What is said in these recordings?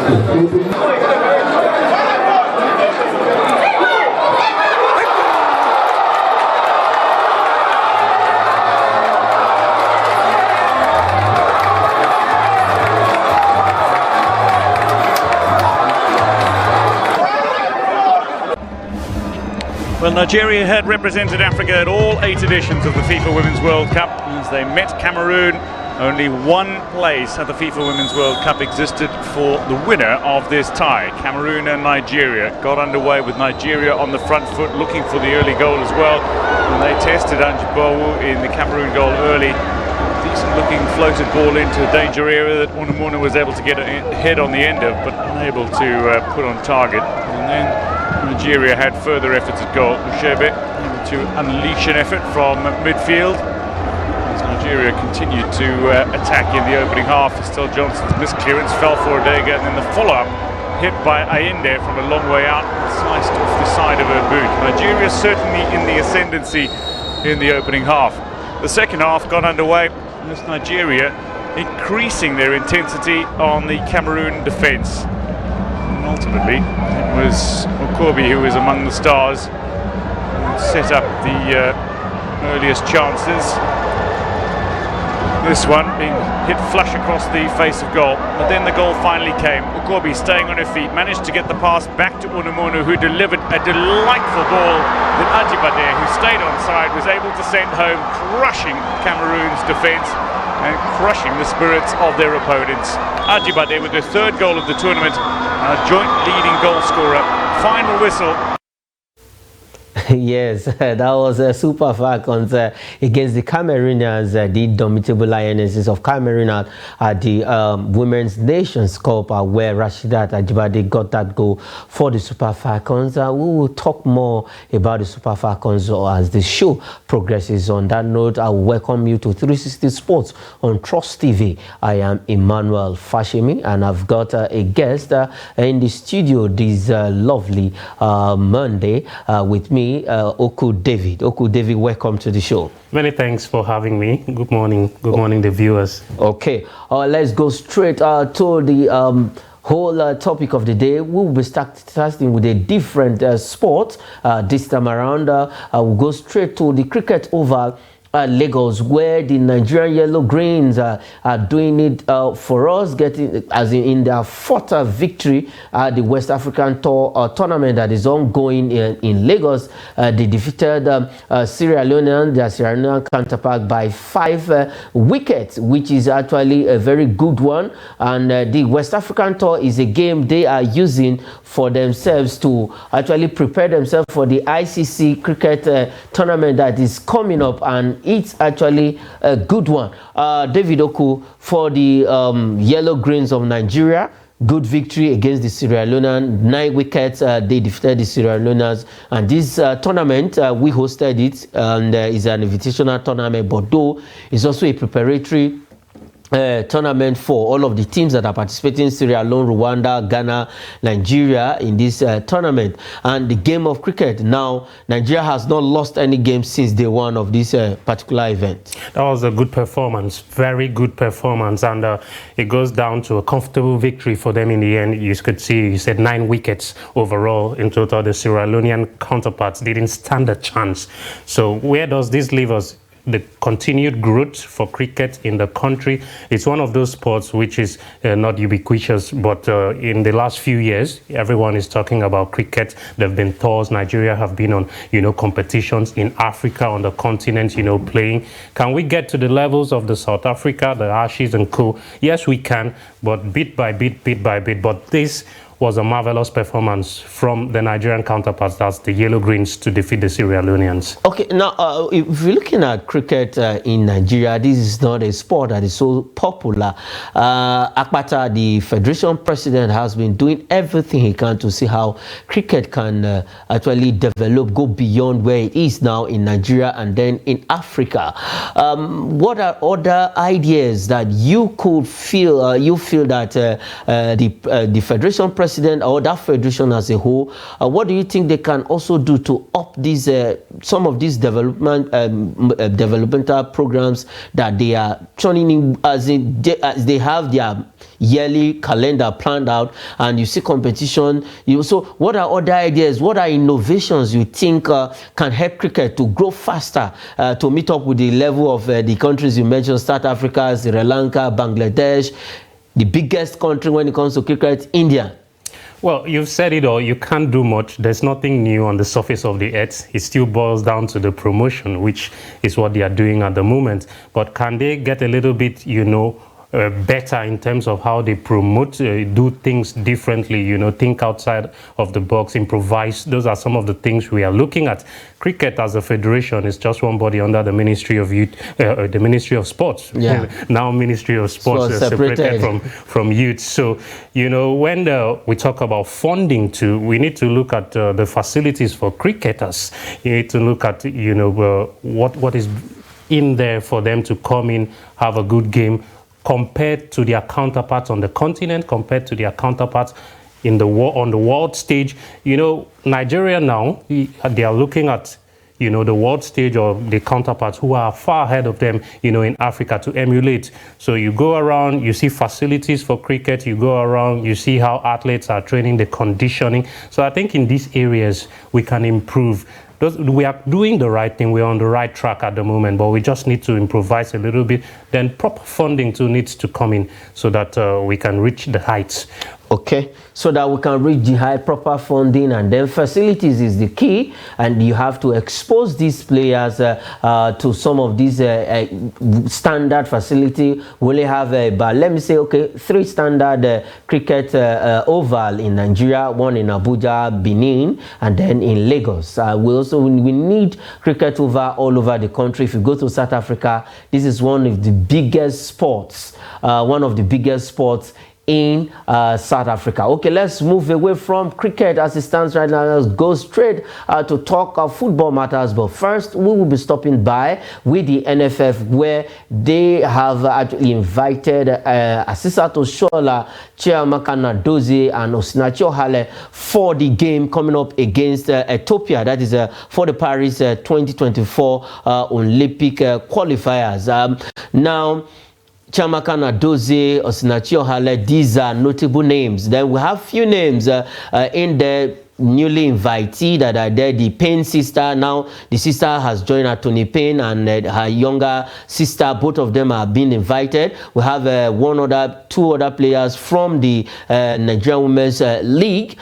Well, Nigeria had represented Africa at all 8 editions of the FIFA Women's World Cup. As they met Cameroon, only one place at the FIFA Women's World Cup existed for the winner of this tie. Cameroon and Nigeria got underway with Nigeria on the front foot, looking for the early goal as well. And they tested Anjibowu in the Cameroon goal early. Decent-looking floated ball into a danger area that Unamuna was able to get a head on the end of, but unable to put on target. And then Nigeria had further efforts at goal. Ushebe able to unleash an effort from midfield. As Nigeria continued to attack in the opening half, Estelle Johnson's misclearance fell for Odega, and then the follow-up hit by Ayinde from a long way out, sliced off the side of her boot. Nigeria certainly in the ascendancy in the opening half. The second half got underway as Nigeria increasing their intensity on the Cameroon defence. Ultimately, it was Okobi who was among the stars who set up the earliest chances. This one being hit flush across the face of goal, but then the goal finally came. Okobi, staying on her feet, managed to get the pass back to Unamunu, who delivered a delightful ball that Ajibade, who stayed on side, was able to send home, crushing Cameroon's defence and crushing the spirits of their opponents. Ajibade with their 3rd goal of the tournament, a joint leading goal scorer. Final whistle. Yes, that was Super Falcons against the Cameroonians, the indomitable Lionesses of Cameroon at the Women's Nations Cup, where Rasheedat Ajibade got that goal for the Super Falcons. We will talk more about the Super Falcons as the show progresses. On that note, I welcome you to 360 Sports on Trust TV. I am Emmanuel Fashemi, and I've got a guest in the studio this lovely Monday with me. Oku David. Oku David, welcome to the show. Many thanks for having me. Good morning. Good morning, the viewers. Okay, let's go straight to the whole topic of the day. We'll be starting with a different sport this time around. We'll go straight to the cricket oval. Lagos, where the Nigerian Yellow Greens are doing it for us, getting as in their 4th victory at the West African tournament that is ongoing in Lagos. They defeated Sierra Leone, their Sierra Leone counterpart, by 5 wickets, which is actually a very good one. And the West African tour is a game they are using for themselves to actually prepare themselves for the ICC cricket tournament that is coming up, and it's actually a good one. David Oku, for the Yellow Greens of Nigeria, good victory against the Sierra Leone. 9 wickets, they defeated the Sierra Leoneans. And this tournament, we hosted it, and it's an invitational tournament, but though it's also a preparatory tournament for all of the teams that are participating: Sierra Leone, Rwanda, Ghana, Nigeria in this tournament. And the game of cricket, now Nigeria has not lost any game since day one of this particular event. That was a good performance, very good performance, and it goes down to a comfortable victory for them in the end. You could see, you said 9 wickets overall in total. The Sierra Leonean counterparts didn't stand a chance. So where does this leave us? The continued growth for cricket in the country. It's one of those sports which is not ubiquitous, but in the last few years, everyone is talking about cricket. There have been tours. Nigeria have been on, competitions in Africa, on the continent, playing. Can we get to the levels of the South Africa, the Ashes and co? Yes, we can, but bit by bit, bit by bit. But this was a marvelous performance from the Nigerian counterparts, that's the Yellow Greens, to defeat the Sierra Leoneans. Okay, now if you're looking at cricket in Nigeria, this is not a sport that is so popular. Akpata, the federation president, has been doing everything he can to see how cricket can actually develop, go beyond where it is now in Nigeria and then in Africa. What are other ideas that you could feel, that the federation president president or that federation as a whole, what do you think they can also do to up these some of these developmental programs that they are turning in, as they have their yearly calendar planned out, and you see competition? So what are other ideas, what are innovations you think can help cricket to grow faster, to meet up with the level of the countries you mentioned, South Africa, Sri Lanka, Bangladesh, the biggest country when it comes to cricket, India? Well, you've said it all. You can't do much. There's nothing new on the surface of the earth. It still boils down to the promotion, which is what they are doing at the moment. But can they get a little bit, better in terms of how they promote, do things differently, think outside of the box, improvise? Those are some of the things we are looking at. Cricket as a federation is just one body under the Ministry of Youth, the Ministry of Sports. Yeah. Now Ministry of Sports is separated from youth. So, when we talk about funding too, we need to look at the facilities for cricketers. You need to look at, what is in there for them to come in, have a good game, compared to their counterparts on the continent, compared to their counterparts on the world stage. Nigeria now, they are looking at, the world stage or the counterparts who are far ahead of them, in Africa to emulate. So you go around, you see facilities for cricket, you go around, you see how athletes are training, the conditioning. So I think in these areas, we can improve. We are doing the right thing. We're on the right track at the moment, but we just need to improvise a little bit. Then proper funding too needs to come in so that we can reach the heights. Okay, so that we can reach the high, proper funding, and then facilities is the key, and you have to expose these players to some of these standard facility. We only have but let me say, okay, 3 standard cricket oval in Nigeria, 1 in Abuja, Benin, and then in Lagos. We need cricket all over the country. If you go to South Africa, this is one of the biggest sports, in South Africa. Okay, let's move away from cricket as it stands right now. Let's go straight to talk of football matters. But first, we will be stopping by with the NFF, where they have actually invited Asisat, Oshoala, Chiamaka, Nnadozie, and Osinachi Ohale for the game coming up against Ethiopia. That is for the Paris 2024 Olympic qualifiers. Now, Chiamaka, Nnadozie, Osinachi Ohale, these are notable names. Then we have few names in the newly invitee that are there. The Payne sister, now the sister has joined her, Tony Payne, and her younger sister, both of them are being invited. We have two other players from the Nigerian Women's League.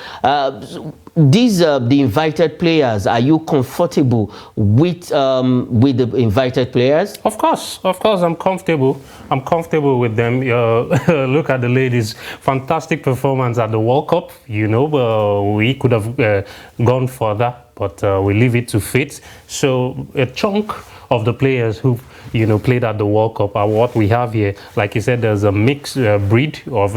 These the invited players. Are you comfortable with the invited players? Of course, I'm comfortable. I'm comfortable with them. Look at the ladies' fantastic performance at the World Cup. We could have gone further, but we leave it to fate. So a chunk of the players who played at the World Cup are what we have here. Like you said, there's a mixed breed of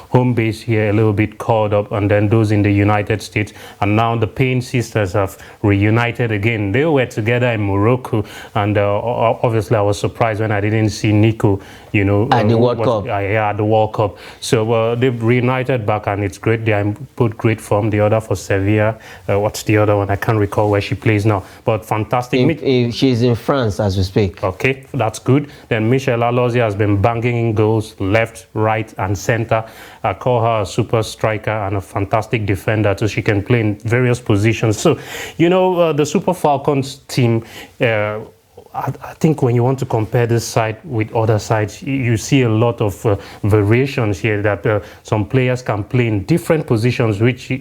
home base here, a little bit called up, and then those in the United States. And now the Payne sisters have reunited again. They were together in Morocco, and obviously I was surprised when I didn't see Nico, at the World Cup. Yeah, at the World Cup. So they've reunited back, and it's great. They are in both great form. The other for Sevilla. What's the other one? I can't recall where she plays now. But fantastic. She's in France as we speak. Okay, that's good. Then Michelle Alozie has been banging in goals left, right, and center. I call her a super striker and a fantastic defender, so she can play in various positions. So, the Super Falcons team, I think when you want to compare this side with other sides, you see a lot of variations here, that some players can play in different positions, which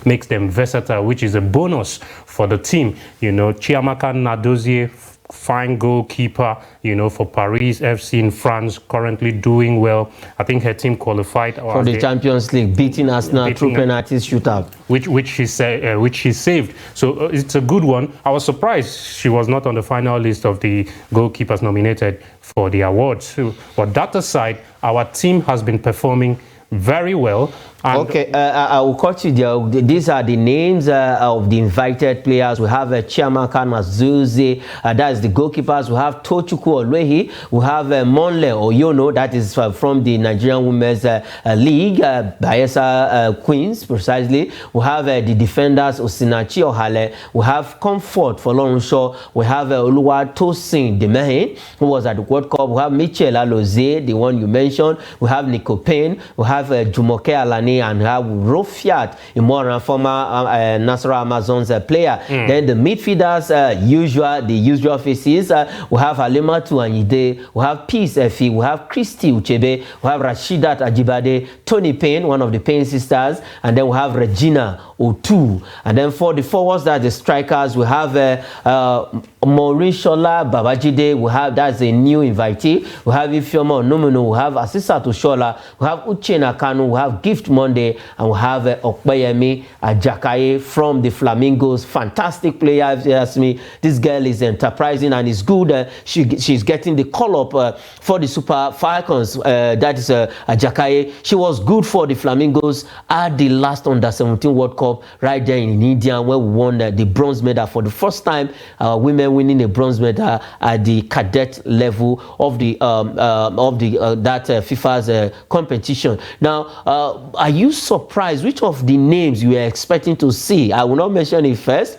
makes them versatile, which is a bonus for the team. Chiamaka, Nnadozie, fine goalkeeper, for Paris FC in France, currently doing well. I think her team qualified for the Champions League, beating Arsenal through penalty shootout, which she saved. So it's a good one. I was surprised she was not on the final list of the goalkeepers nominated for the awards. But that aside, our team has been performing very well, Okay, I will cut you there. These are the names of the invited players. We have Chiamaka, Nnadozie, that is the goalkeepers. We have Tochukwu Olwehi. We have Monle Oyono, that is from the Nigerian Women's League, Bayelsa Queens, precisely. We have the defenders, Osinachi, Ohale. We have Comfort for Lorunshaw. We have Oluwatosin Demehin, who was at the World Cup. We have Michel Alozie, the one you mentioned. We have Nico Payne. We have Jumoke Alani, and have Rofiat Imora, former Nasarawa Amazons player. Then the midfielders, the usual faces. We have Alimatu Anyide, we have Peace Efi, we have Christy Uchebe, we have Rashidat Ajibade, Tony Payne, one of the Payne sisters, and then we have Regina Otu. And then for the forwards, that the strikers, we have Shola Babajide, we have, that's a new invitee. We have Ethiopia Nomino, we have Asisat Oshoala, we have Uche Nakanu, we have Gift Monday, and we have Okpeyemi Ajakaye from the Flamingos. Fantastic player, if you ask me. This girl is enterprising and is good. She's getting the call up for the Super Falcons. That is Ajakaye. She was good for the Flamingos at the last Under-17 World Cup right there in India, where we won the bronze medal for the first time. Women winning a bronze medal at the cadet level of the FIFA's competition. Now, are you surprised which of the names you were expecting to see? I will not mention it first,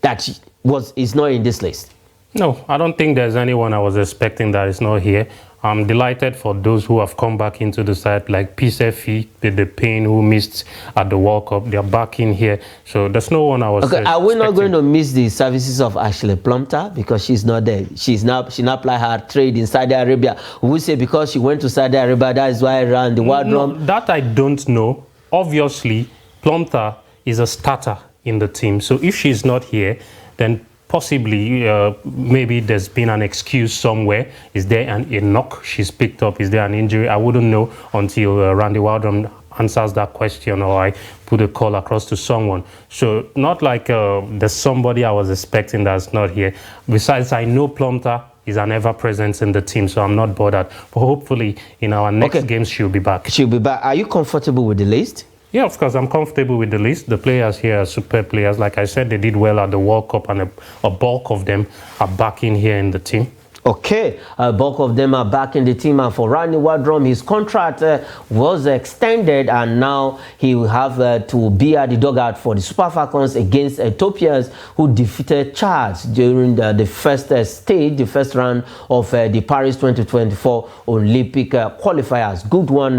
that is not in this list. No, I don't think there's anyone I was expecting that is not here. I'm delighted for those who have come back into the side, like PCFE, the Payne who missed at the World Cup. They're back in here. So there's no one I was Okay, are we not going to miss the services of Ashley Plumter because she's not there? She now applied her trade in Saudi Arabia. We say because she went to Saudi Arabia, that is why around the world drum. That I don't know. Obviously, Plumter is a starter in the team. So if she's not here, then possibly, maybe there's been an excuse somewhere. Is there a knock she's picked up? Is there an injury? I wouldn't know until Randy Waldron answers that question, or I put a call across to someone. So not like there's somebody I was expecting that's not here. Besides, I know Plumter is an ever-presence in the team, so I'm not bothered. But hopefully, in our next games, she'll be back. She'll be back. Are you comfortable with the list? Yeah, of course, I'm comfortable with the list. The players here are super players. Like I said, they did well at the World Cup, and a bulk of them are back in here in the team. Okay, a bulk of them are back in the team, and for Randy Waldron, his contract was extended, and now he will have to be at the dugout for the Super Falcons against Ethiopians, who defeated Chad during the first stage, the first round of the Paris 2024 Olympic qualifiers. Good one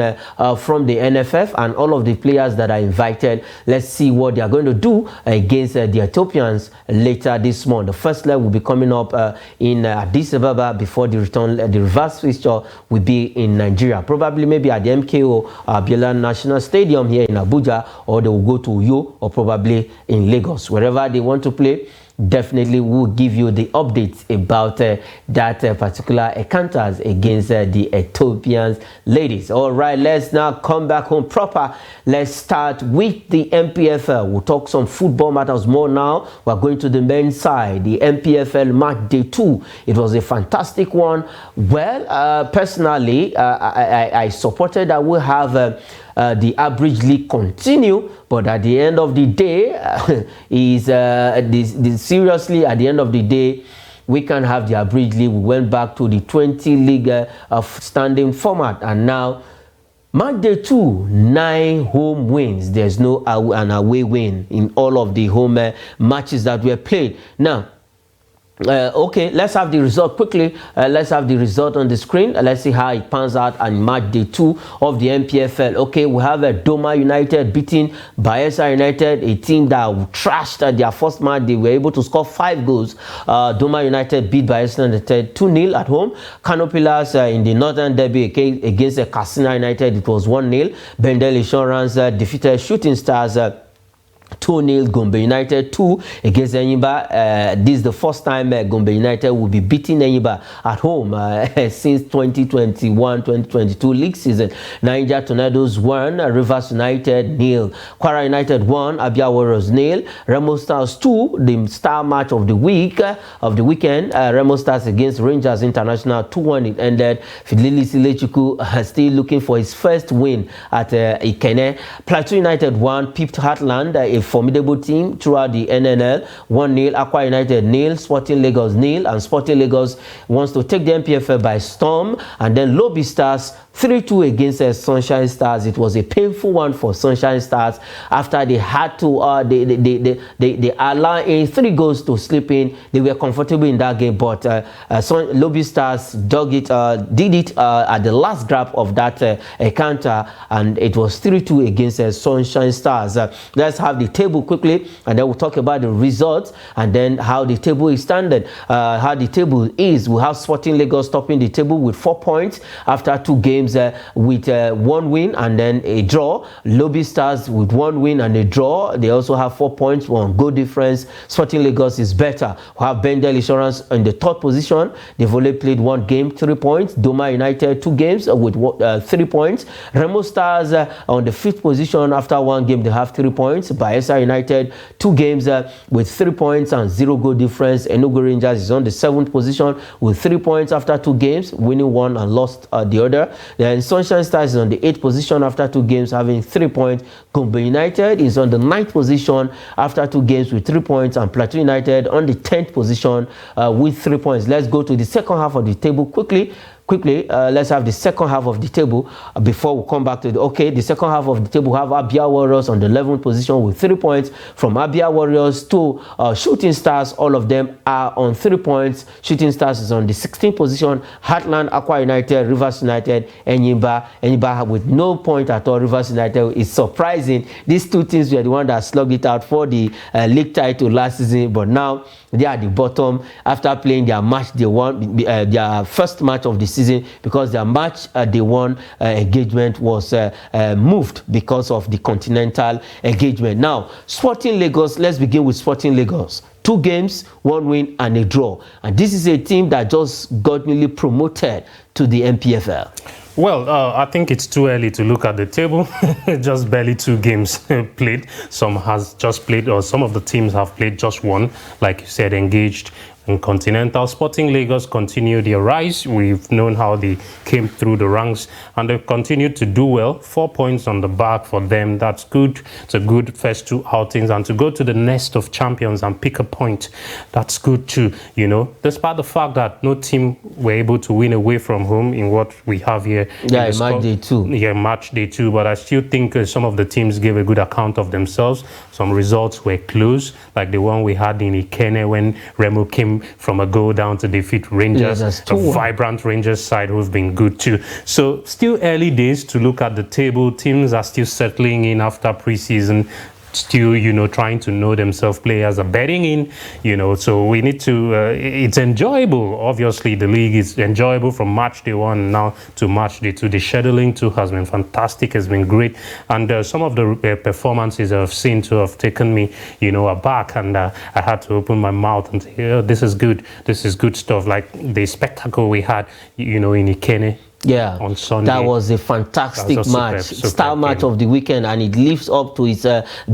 from the NFF and all of the players that are invited. Let's see what they are going to do against the Ethiopians later this month. The first leg will be coming up in Addis Ababa before the return. The reverse fixture will be in Nigeria, probably maybe at the MKO Abiola National Stadium here in Abuja, or they will go to Uyo, or probably in Lagos. Wherever they want to play, definitely will give you the updates about that particular encounters against the Ethiopian ladies. All right, let's now come back home proper. Let's start with the MPFL. We'll talk some football matters more now. We're going to the men's side, the MPFL match day 2. It was a fantastic one. Well, personally, I supported that we'll have the average league continue, but at the end of the day, seriously, at the end of the day, we can have the average league. We went back to the 20 league standing format, and now match day 2, 9 home wins. There's no an away win in all of the home matches that were played. Now, okay, let's have the result quickly. Let's have the result on the screen. Let's see how it pans out on match day 2 of the MPFL. Okay, we have Doma United beating Bayelsa United, a team that trashed their first match. They were able to score 5 goals. Doma United beat Bayelsa United 2-0 at home. Kano Pillars in the Northern Derby against Katsina United, it was 1-0. Bendel Insurance defeated Shooting Stars 2-0. Gombe United 2 against Enyimba. This is the first time Gombe United will be beating Enyimba at home since 2021-2022 league season. Niger Tornadoes 1, Rivers United 0, Kwara United 1, Abia Warriors 0, Remo Stars 2. The star match of the weekend, Remo Stars against Rangers International 2-1. It ended. Fidelis Ilechukwu still looking for his first win at Ikene. Plateau United 1, Pipped Heartland, a formidable team throughout the NNL, 1-0, Aqua United 0, Sporting Lagos 0, and Sporting Lagos wants to take the MPFL by storm. And then Lobby Stars 3-2 against Sunshine Stars. It was a painful one for Sunshine Stars after they had to they allow in 3 goals to slip in. They were comfortable in that game, but Lobby Stars did it at the last grab of that counter, and it was 3-2 against Sunshine Stars. Let's have the table quickly, and then we'll talk about the results and then how the table is standing. How the table is: we have Sporting Lagos topping the table with 4 points after 2 games with 1 win and then a draw. Lobby Stars with 1 win and a draw. They also have 4 points, 1 goal difference. Sporting Lagos is better. We have Bendel Insurance in the 3rd position. They've only played 1 game, 3 points. Doma United 2 games with 3 points. Remo Stars on the 5th position after 1 game. They have 3 points. Bayelsa United 2 games with 3 points and 0 goal difference. Enugu Rangers is on the 7th position with 3 points after 2 games, winning 1 and lost the other. Then Sunshine Stars is on the 8th position after 2 games, having 3 points. Gombe United is on the 9th position after 2 games with 3 points, and Plateau United on the 10th position with 3 points. Let's go to the second half of the table quickly. Let's have the second half of the table before we come back to the second half of the table. We have Abia Warriors on the 11th position with 3 points. From Abia Warriors to Shooting Stars, all of them are on 3 points. Shooting Stars is on the 16th position. Heartland, Aqua United, Rivers United, Enyimba with no point at all. Rivers United is surprising. These 2 teams were the one that slugged it out for the league title last season, but now they are at the bottom after playing their match they won, their first match of the season, because their match they won engagement was moved because of the continental engagement. Now, Sporting Lagos, let's begin with Sporting Lagos. 2 games, 1 win and a draw. And this is a team that just got newly promoted to the MPFL. Well, I think it's too early to look at the table. Just barely 2 games played. Some has just played, or some of the teams have played just 1, like you said, engaged. In Continental, Sporting Lagos continued their rise. We've known how they came through the ranks, and they've continued to do well. 4 points on the back for them. That's good. It's a good first 2 outings, and to go to the nest of champions and pick a point, that's good too. You know, despite the fact that no team were able to win away from home in what we have here. Yeah, match day 2. Yeah, match day 2. But I still think some of the teams gave a good account of themselves. Some results were close, like the one we had in Ikene when Remo came from a goal down to defeat Rangers, a vibrant Rangers side who've been good too. So still early days to look at the table. Teams are still settling in after preseason, still, you know, trying to know themselves. Players are betting in, you know, so we need to, it's enjoyable. Obviously, the league is enjoyable from match day 1 now to match day 2. The scheduling too has been fantastic, has been great. And some of the performances I've seen to have taken me, you know, aback. And I had to open my mouth and say, oh, this is good. This is good stuff. Like the spectacle we had, you know, in Ikene. Yeah, on Sunday. That was a fantastic match, star match of the weekend, and it lives up to its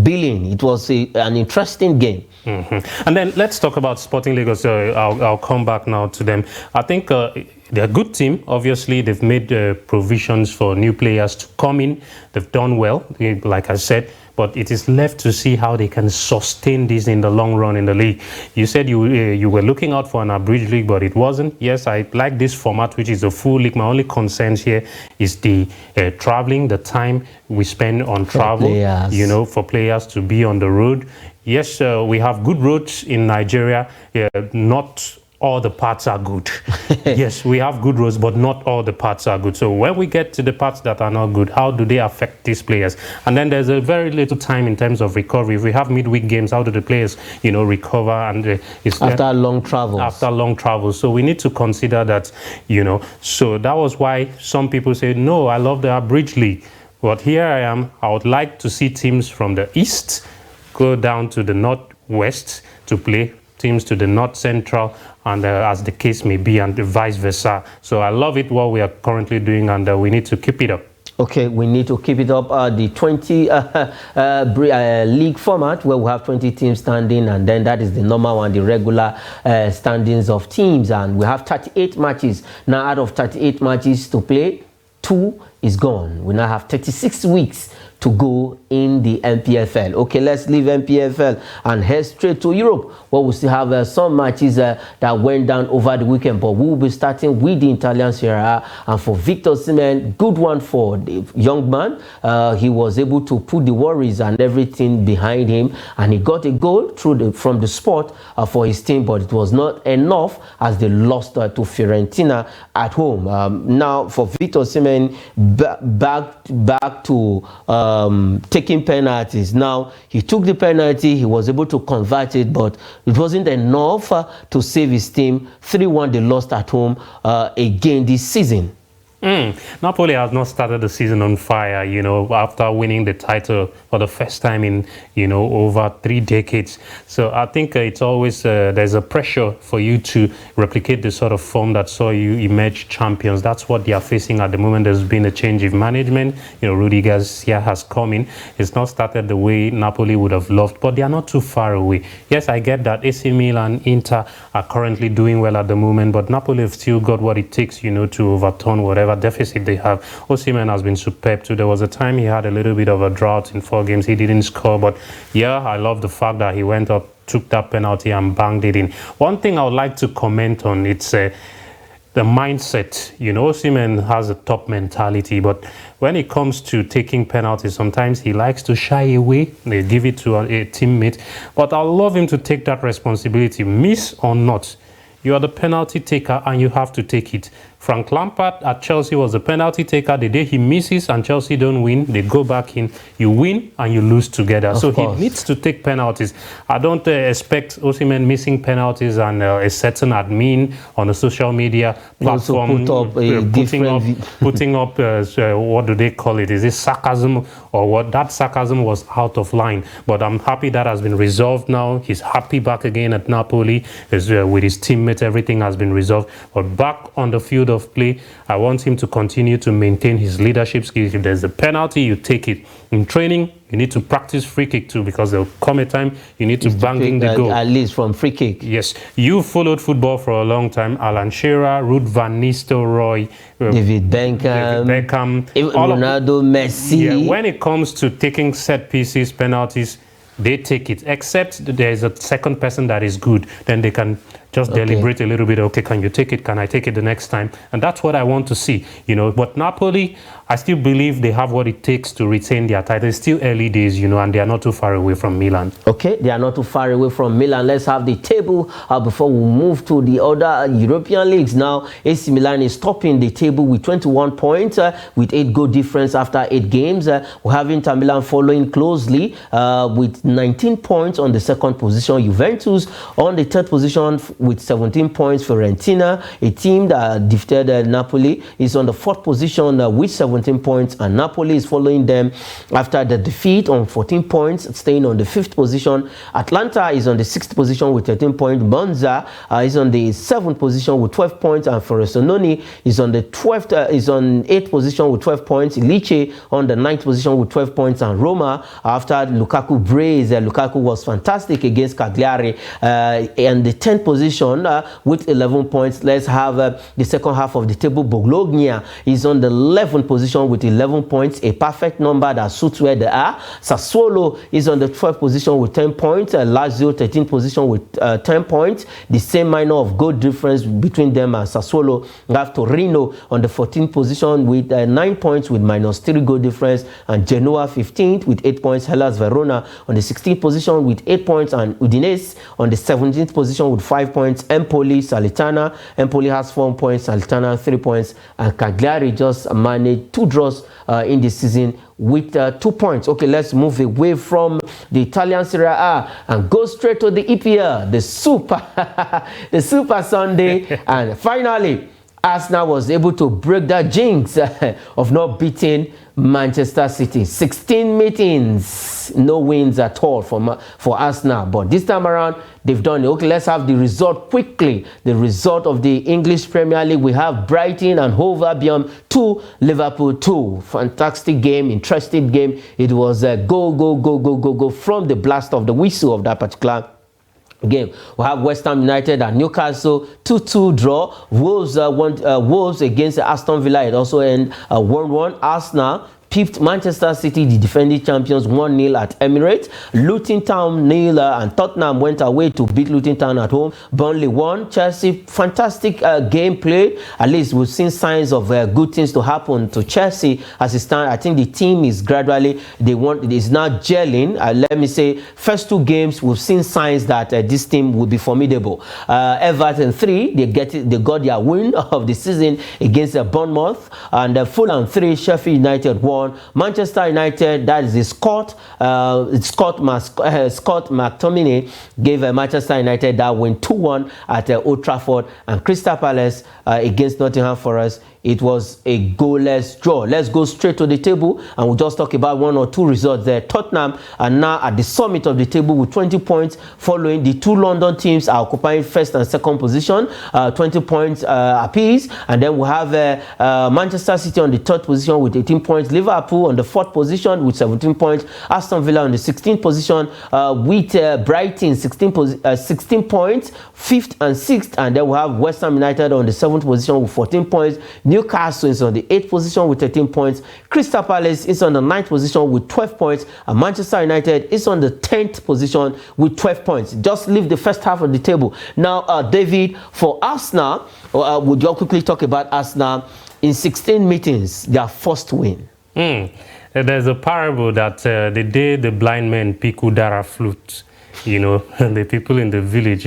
billing. It was an interesting game. And then let's talk about Sporting Lagos. I'll come back now to them. I think they're a good team. Obviously, they've made provisions for new players to come in. They've done well, like I said. But it is left to see how they can sustain this in the long run in the league. You said you were looking out for an abridged league, but it wasn't. Yes, I like this format, which is a full league. My only concerns here is the traveling, the time we spend on travel, you know, for players to be on the road. Yes, we have good roads in Nigeria, not all the parts are good. Yes, we have good roads, but not all the parts are good. So when we get to the parts that are not good, how do they affect these players? And then there's a very little time in terms of recovery. If we have midweek games, how do the players, you know, recover? And after long travels. After long travels. So we need to consider that, you know. So that was why some people say, no, I love the abridged league. But here I am. I would like to see teams from the East go down to the northwest to play, teams to the north central, and as the case may be, and vice versa. So I love it what we are currently doing, and we need to keep it up. Okay, we need to keep it up. The 20 league format where we have 20 teams standing, and then that is the normal one, the regular standings of teams, and we have 38 matches. Now, out of 38 matches to play, 2 is gone. We now have 36 weeks to go in the NPFL. Okay, let's leave NPFL and head straight to Europe, where we still have some matches that went down over the weekend, but we will be starting with the Italian Serie A. And for Victor Osimhen, good one for the young man. He was able to put the worries and everything behind him, and he got a goal from the spot for his team, but it was not enough as they lost to Fiorentina at home. Now for Victor Osimhen, back to taking penalties. Now he took the penalty, he was able to convert it, but it wasn't enough to save his team. 3-1 they lost at home again this season. Napoli has not started the season on fire, you know, after winning the title for the first time in, you know, over 3 decades. So I think it's always, there's a pressure for you to replicate the sort of form that saw you emerge champions. That's what they are facing at the moment. There's been a change of management. You know, Rudy Garcia has come in. It's not started the way Napoli would have loved, but they are not too far away. Yes, I get that AC Milan, Inter are currently doing well at the moment, but Napoli have still got what it takes, you know, to overturn whatever deficit they have. Osimhen has been superb too. There was a time he had a little bit of a drought in 4 games. He didn't score, but yeah, I love the fact that he went up, took that penalty and banged it in. One thing I would like to comment on, it's the mindset. You know, Osimhen has a top mentality, but when it comes to taking penalties, sometimes he likes to shy away. They give it to a teammate, but I love him to take that responsibility, miss or not. You are the penalty taker and you have to take it. Frank Lampard at Chelsea was the penalty taker. The day he misses and Chelsea don't win, they go back in. You win and you lose together. So he needs to take penalties. I don't expect Osimhen missing penalties and a certain admin on a social media platform putting up what do they call it? Is it sarcasm or what? That sarcasm was out of line. But I'm happy that has been resolved now. He's happy back again at Napoli. With his teammates, everything has been resolved. But back on the field of play, I want him to continue to maintain his leadership skills. If there's a penalty, you take it. In training, you need to practice free kick too, because there'll come a time you need to bang in the goal. At least from free kick. Yes. You followed football for a long time. Alan Shearer, Ruud van Nistelrooy, David Beckham, Ronaldo, Messi. Yeah, when it comes to taking set pieces, penalties, they take it, except there is a second person that is good. Then they can just deliberate a little bit. Okay, can you take it? Can I take it the next time? And that's what I want to see, you know. But Napoli, I still believe they have what it takes to retain their title. It's still early days, you know, and they are not too far away from Milan. Okay, they are not too far away from Milan. Let's have the table before we move to the other European leagues. Now, AC Milan is topping the table with 21 points with 8 goal difference after 8 games. We have Inter Milan following closely with 19 points on the 2nd position. Juventus on the 3rd position with 17 points. Fiorentina, a team that defeated Napoli, is on the 4th position with 17 points, and Napoli is following them after the defeat on 14 points, staying on the 5th position. Atlanta is on the 6th position with 13 points. Monza is on the 7th position with 12 points, and Frosinone is on the 8th position with 12 points. Lecce on the 9th position with 12 points, and Roma, after Lukaku brace, Lukaku was fantastic against Cagliari, and the 10th position with 11 points. Let's have the second half of the table. Bologna is on the 11th position with 11 points, a perfect number that suits where they are. Sassuolo is on the 12th position with 10 points. Lazio 13th position with 10 points. The same minor of goal difference between them and Sassuolo. We have Torino on the 14th position with 9 points with -3 goal difference, and Genoa 15th with 8 points. Hellas Verona on the 16th position with 8 points, and Udinese on the 17th position with 5 points. Empoli, Salernitana. Empoli has 4 points, Salernitana 3 points, and Cagliari just managed 2 draws in this season with 2 points. Okay, let's move away from the Italian Serie A and go straight to the EPL, the Super Sunday, and finally Arsenal was able to break that jinx of not beating Manchester City. 16 meetings, no wins at all for Arsenal. But this time around, they've done it. Okay, let's have the result quickly. The result of the English Premier League. We have Brighton and Hove Albion 2, Liverpool 2. Fantastic game, interesting game. It was a go from the blast of the whistle of that particular game. We have West Ham United and Newcastle 2-2 draw. Wolves against Aston Villa. It also ended 1-1. Arsenal pipped Manchester City, the defending champions, 1-0 at Emirates. Luton Town 0 and Tottenham went away to beat Luton Town at home. Burnley won. Chelsea, fantastic game play. At least we've seen signs of good things to happen to Chelsea as it stands. I think the team is gradually, is now gelling. Let me say, first 2 games we've seen signs that this team will be formidable. Everton 3, they got their win of the season against Bournemouth, and Fulham 3, Sheffield United 1. Manchester United, that is the Scott McTominay gave Manchester United that win 2-1 at Old Trafford, and Crystal Palace against Nottingham Forest. It was a goalless draw. Let's go straight to the table and we'll just talk about 1 or 2 results there. Tottenham are now at the summit of the table with 20 points, following the 2 London teams are occupying first and second position, 20 points apiece. And then we have Manchester City on the 3rd position with 18 points, Liverpool on the 4th position with 17 points, Aston Villa on the 16th position with Brighton 16 points, 5th and 6th. And then we have West Ham United on the 7th position with 14 points. Newcastle is on the 8th position with 13 points. Crystal Palace is on the 9th position with 12 points. And Manchester United is on the 10th position with 12 points. Just leave the first half of the table. Now, David, for Arsenal, would you quickly talk about Arsenal in 16 meetings, their first win? There's a parable that the day the blind man pick Udara flute, you know, the people in the village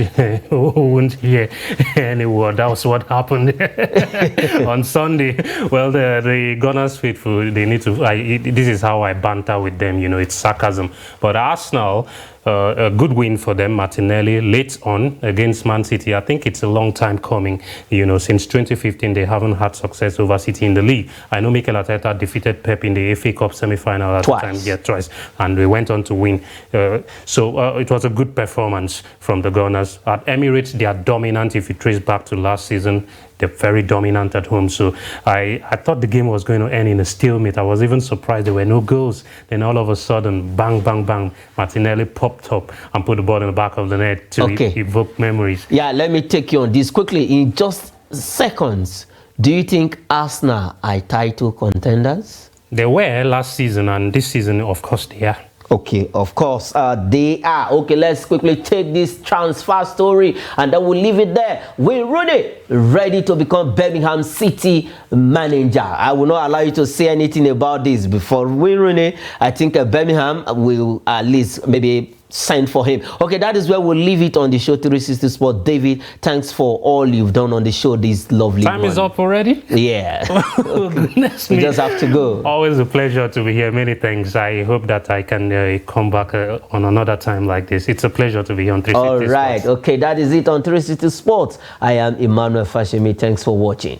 won't hear any word. That was what happened on Sunday. Well, the Gunners faithful, they need to, this is how I banter with them, you know, it's sarcasm. But Arsenal, a good win for them. Martinelli late on against Man City. I think it's a long time coming. You know, since 2015 they haven't had success over City in the league. I know Mikel Arteta defeated Pep in the FA Cup semi-final at twice. The time. Yeah, twice, and they went on to win. So it was a good performance from the Gunners. At Emirates, they are dominant. If you trace back to last season, they're very dominant at home. So I thought the game was going to end in a stalemate. I was even surprised there were no goals. Then all of a sudden, bang, bang, bang, Martinelli popped up and put the ball in the back of the net to evoke memories. Yeah, let me take you on this quickly. In just seconds, do you think Arsenal are title contenders? They were last season, and this season, of course, they are. Okay, of course, they are. Okay, let's quickly take this transfer story and then we'll leave it there. Wayne Rooney, ready to become Birmingham City manager. I will not allow you to say anything about this before Wayne Rooney. I think Birmingham will at least maybe sign for him. Okay, that is where we'll leave it on the show 360 Sport. David, thanks for all you've done on the show this lovely time is up already. Yeah. Goodness we me. just have to go. Always a pleasure to be here. Many thanks. I hope that I can come back on another time like this. It's a pleasure to be here on 360 All right. Sports. Okay, that is it on 360 Sports. I am Emmanuel Fashemi. Thanks for watching.